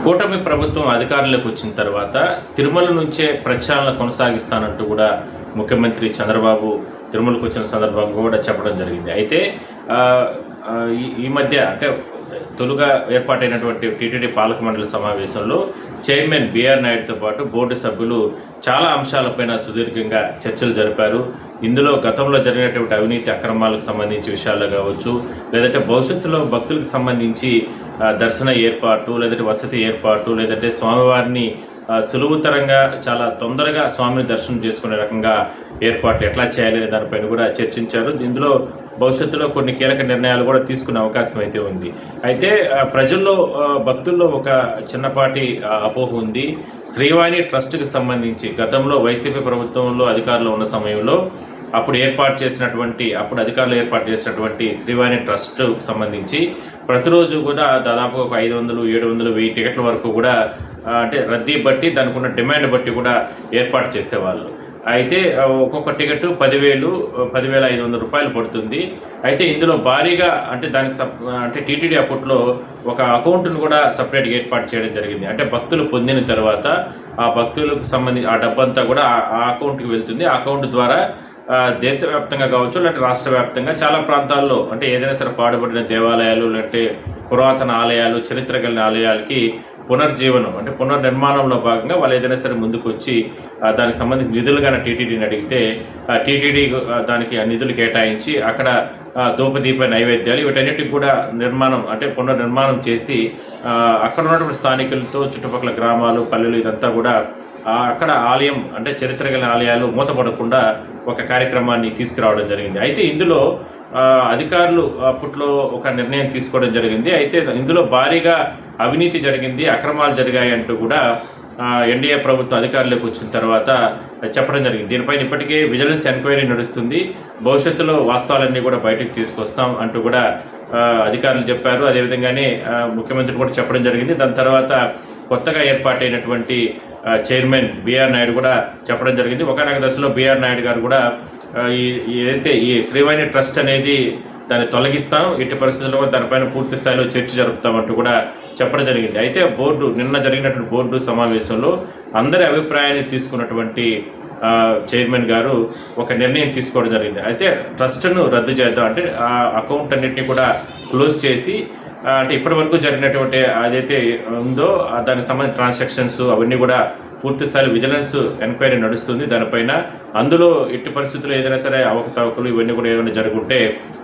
కూటమి ప్రభుత్వం అధికారంలోకి వచ్చిన తర్వాత తిరుమల నుంచే ప్రక్షాళన కొనసాగిస్తానంటూ కూడా ముఖ్యమంత్రి చంద్రబాబు తిరుమలకు వచ్చిన సందర్భంగా కూడా చెప్పడం జరిగింది. అయితే ఈ మధ్య అంటే తొలుగా ఏర్పాటైనటువంటి టీటీడీ పాలక మండలి సమావేశంలో చైర్మన్ బిఆర్ నాయుడుతో పాటు బోర్డు సభ్యులు చాలా అంశాలపైన సుదీర్ఘంగా చర్చలు జరిపారు. ఇందులో గతంలో జరిగినటువంటి అవినీతి అక్రమాలకు సంబంధించి విషయాలు కావచ్చు, లేదంటే భవిష్యత్తులో భక్తులకు సంబంధించి దర్శన ఏర్పాటు, లేదంటే వసతి ఏర్పాటు, లేదంటే స్వామివారిని సులువుతరంగా చాలా తొందరగా స్వామిని దర్శనం చేసుకునే రకంగా ఏర్పాట్లు ఎట్లా చేయాలి అనే దానిపైన కూడా చర్చించారు. ఇందులో భవిష్యత్తులో కొన్ని కీలక నిర్ణయాలు కూడా తీసుకునే అవకాశం అయితే ఉంది. అయితే ప్రజల్లో భక్తుల్లో ఒక చిన్నపాటి అపోహ ఉంది. శ్రీవాణి ట్రస్ట్కి సంబంధించి గతంలో వైసీపీ ప్రభుత్వంలో అధికారంలో ఉన్న సమయంలో అప్పుడు అధికారులు ఏర్పాటు చేసినటువంటి శ్రీవాణి ట్రస్ట్కు సంబంధించి ప్రతిరోజు కూడా దాదాపు ఒక 500, 700, 1000 టికెట్ల వరకు కూడా అంటే రద్దీ బట్టి దానికి ఉన్న డిమాండ్ బట్టి కూడా ఏర్పాటు చేసేవాళ్ళు. అయితే ఒక్కొక్క టికెట్ 10,500 రూపాయలు పడుతుంది. అయితే ఇందులో భారీగా అంటే దానికి టీటీడీ అప్పట్లో ఒక అకౌంట్ను కూడా సపరేట్గా ఏర్పాటు చేయడం జరిగింది. అంటే భక్తులు పొందిన తర్వాత ఆ భక్తులకు సంబంధించి ఆ డబ్బంతా కూడా ఆ అకౌంట్కి వెళ్తుంది. ఆ అకౌంట్ ద్వారా దేశవ్యాప్తంగా కావచ్చు, లేదంటే రాష్ట్ర వ్యాప్తంగా చాలా ప్రాంతాల్లో అంటే ఏదైనా సరే పాడుబడిన దేవాలయాలు, లేదంటే పురాతన ఆలయాలు, చరిత్ర కలిగిన ఆలయాలకి పునర్జీవనం అంటే పునర్నిర్మాణంలో భాగంగా వాళ్ళు ఏదైనా సరే ముందుకు వచ్చి దానికి సంబంధించిన నిధులుగా టీటీడీని అడిగితే టీటీడీ దానికి ఆ నిధులు కేటాయించి అక్కడ ధూపదీప నైవేద్యాలు వీటన్నిటికి కూడా పునర్నిర్మాణం చేసి అక్కడ ఉన్నటువంటి స్థానికులతో చుట్టుపక్కల గ్రామాలు, పల్లెలు ఇదంతా కూడా అక్కడ ఆలయం అంటే చరిత్ర కలిగిన ఆలయాలు మూతపడకుండా ఒక కార్యక్రమాన్ని తీసుకురావడం జరిగింది. అయితే ఇందులో అధికారులు అప్పట్లో ఒక నిర్ణయం తీసుకోవడం జరిగింది. అయితే ఇందులో భారీగా అవినీతి జరిగింది, అక్రమాలు జరిగాయి అంటూ కూడా ఎన్డీఏ ప్రభుత్వం అధికారులకు వచ్చిన తర్వాత చెప్పడం జరిగింది. దీనిపైన ఇప్పటికే విజిలెన్స్ ఎంక్వైరీ నడుస్తుంది. భవిష్యత్తులో వాస్తవాలన్నీ కూడా బయటకు తీసుకొస్తాం అంటూ కూడా అధికారులు చెప్పారు. అదేవిధంగానే ముఖ్యమంత్రి కూడా చెప్పడం జరిగింది. దాని తర్వాత కొత్తగా ఏర్పాటైనటువంటి చైర్మన్ బిఆర్ నాయుడు కూడా చెప్పడం జరిగింది. ఒకనొక దశలో బిఆర్ నాయుడు గారు కూడా ఏదైతే ఈ శ్రీవాణి ట్రస్ట్ అనేది దాన్ని తొలగిస్తాం, ఎట్టి పరిస్థితుల్లో దానిపైన పూర్తి స్థాయిలో చర్చ జరుపుతామంటూ కూడా చెప్పడం జరిగింది. అయితే నిన్న జరిగినటువంటి బోర్డు సమావేశంలో అందరి అభిప్రాయాన్ని తీసుకున్నటువంటి చైర్మన్ గారు ఒక నిర్ణయం తీసుకోవడం జరిగింది. అయితే ట్రస్ట్ను రద్దు చేద్దాం, అంటే ఆ అకౌంట్ అన్నింటినీ కూడా క్లోజ్ చేసి అంటే ఇప్పటి వరకు జరిగినటువంటి అదైతే ఉందో దానికి సంబంధించిన ట్రాన్సాక్షన్స్ అవన్నీ కూడా పూర్తి స్థాయిలో విజిలెన్స్ ఎంక్వైరీ నడుస్తుంది దానిపైన. అందులో ఎట్టి పరిస్థితుల్లో ఏదైనా సరే అవకతవకలు ఇవన్నీ కూడా ఏమైనా జరుగుంటే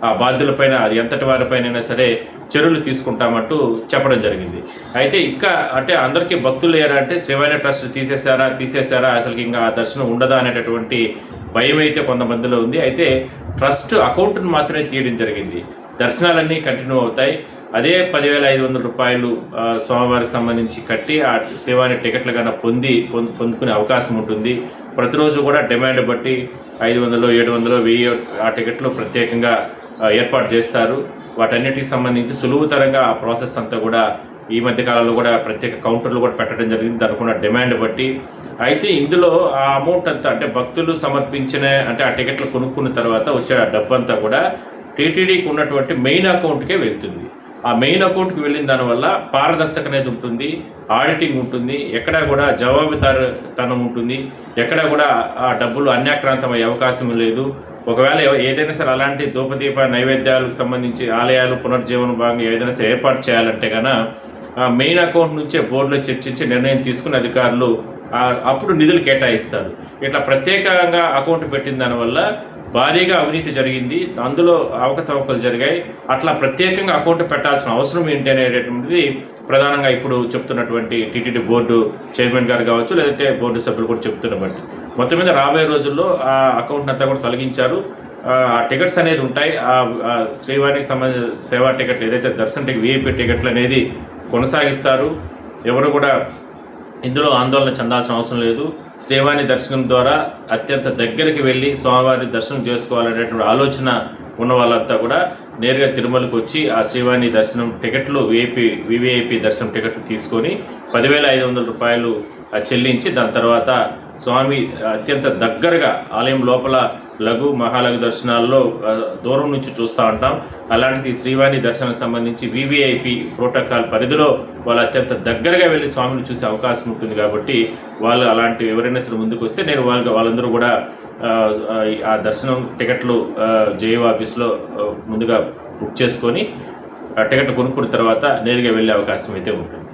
ఆ బాధ్యులపైన అది ఎంతటి వారిపైనైనా సరే చర్యలు తీసుకుంటామంటూ చెప్పడం జరిగింది. అయితే ఇంకా అంటే అందరికీ భక్తులు లేరంటే శ్రీవాణి ట్రస్ట్ తీసేశారా అసలు ఇంకా ఆ దర్శనం ఉండదా అనేటటువంటి భయం అయితే కొంతమందిలో ఉంది. అయితే ట్రస్ట్ అకౌంట్ను మాత్రమే తీయడం జరిగింది. దర్శనాలన్నీ కంటిన్యూ అవుతాయి. అదే 10,500 రూపాయలు స్వామివారికి సంబంధించి కట్టి ఆ శ్రీవాణి టికెట్లు కన్నా పొందుకునే అవకాశం ఉంటుంది. ప్రతిరోజు కూడా డిమాండ్ బట్టి 500, 700, 1000 ఆ టికెట్లు ప్రత్యేకంగా ఏర్పాటు చేస్తారు. వాటన్నిటికి సంబంధించి సులువుతరంగా ఆ ప్రాసెస్ అంతా కూడా ఈ మధ్య కాలంలో కూడా ప్రత్యేక కౌంటర్లు కూడా పెట్టడం జరిగింది దానికున్న డిమాండ్ బట్టి. అయితే ఇందులో ఆ అమౌంట్ అంతా అంటే భక్తులు సమర్పించిన అంటే ఆ టికెట్లు కొనుక్కున్న తర్వాత వచ్చే ఆ డబ్బంతా కూడా టీటీడీకి ఉన్నటువంటి మెయిన్ అకౌంట్కే వెళ్తుంది. ఆ మెయిన్ అకౌంట్కి వెళ్ళిన దానివల్ల పారదర్శక అనేది ఉంటుంది, ఆడిటింగ్ ఉంటుంది, ఎక్కడా కూడా జవాబుదారీతనం ఉంటుంది, ఎక్కడా కూడా ఆ డబ్బులు అన్యాక్రాంతమయ్యే అవకాశం లేదు. ఒకవేళ ఏదైనా సరే అలాంటి ధూపదీప నైవేద్యాలకు సంబంధించి ఆలయాలు పునర్జీవన భాగంగా ఏదైనా సరే ఏర్పాటు చేయాలంటే కన్నా మెయిన్ అకౌంట్ నుంచే బోర్డులో చర్చించి నిర్ణయం తీసుకుని అధికారులు అప్పుడు నిధులు కేటాయిస్తారు. ఇట్లా ప్రత్యేకంగా అకౌంట్ పెట్టిన దానివల్ల భారీగా అవినీతి జరిగింది, అందులో అవకతవకలు జరిగాయి. అట్లా ప్రత్యేకంగా అకౌంట్ పెట్టాల్సిన అవసరం ఏంటి అనేటటువంటిది ప్రధానంగా ఇప్పుడు చెప్తున్నటువంటి టీటీడీ బోర్డు చైర్మన్ గారు కావచ్చు, లేదంటే బోర్డు సభ్యులు కూడా చెప్తున్నటువంటి మొత్తం మీద రాబోయే రోజుల్లో ఆ అకౌంట్ అంతా కూడా తొలగించారు. ఆ టికెట్స్ అనేది ఉంటాయి. ఆ శ్రీవారికి సంబంధించిన సేవా టికెట్ ఏదైతే దర్శన టికెట్ విఐపి టికెట్లు అనేది కొనసాగిస్తారు. ఎవరు కూడా ఇందులో ఆందోళన చెందాల్సిన అవసరం లేదు. శ్రీవాణి దర్శనం ద్వారా అత్యంత దగ్గరికి వెళ్ళి స్వామివారి దర్శనం చేసుకోవాలనేటువంటి ఆలోచన ఉన్న వాళ్ళంతా కూడా నేరుగా తిరుమలకు వచ్చి ఆ శ్రీవాణి దర్శనం టికెట్లు వివిఐపి దర్శనం టికెట్లు తీసుకొని 10,500 రూపాయలు చెల్లించి దాని తర్వాత స్వామి అత్యంత దగ్గరగా ఆలయం లోపల లఘు మహాలఘు దర్శనాల్లో దూరం నుంచి చూస్తూ ఉంటాం. అలాంటిది శ్రీవాణి దర్శనానికి సంబంధించి VVIP ప్రోటోకాల్ పరిధిలో వాళ్ళు అత్యంత దగ్గరగా వెళ్ళి స్వామిని చూసే అవకాశం ఉంటుంది. కాబట్టి వాళ్ళు అలాంటి ఎవరైనా సరే ముందుకు వస్తే నేను వాళ్ళందరూ కూడా ఆ దర్శనం టికెట్లు JO ఆఫీస్లో ముందుగా బుక్ చేసుకొని టికెట్లు కొనుక్కున్న తర్వాత నేరుగా వెళ్ళే అవకాశం అయితే ఉంటుంది.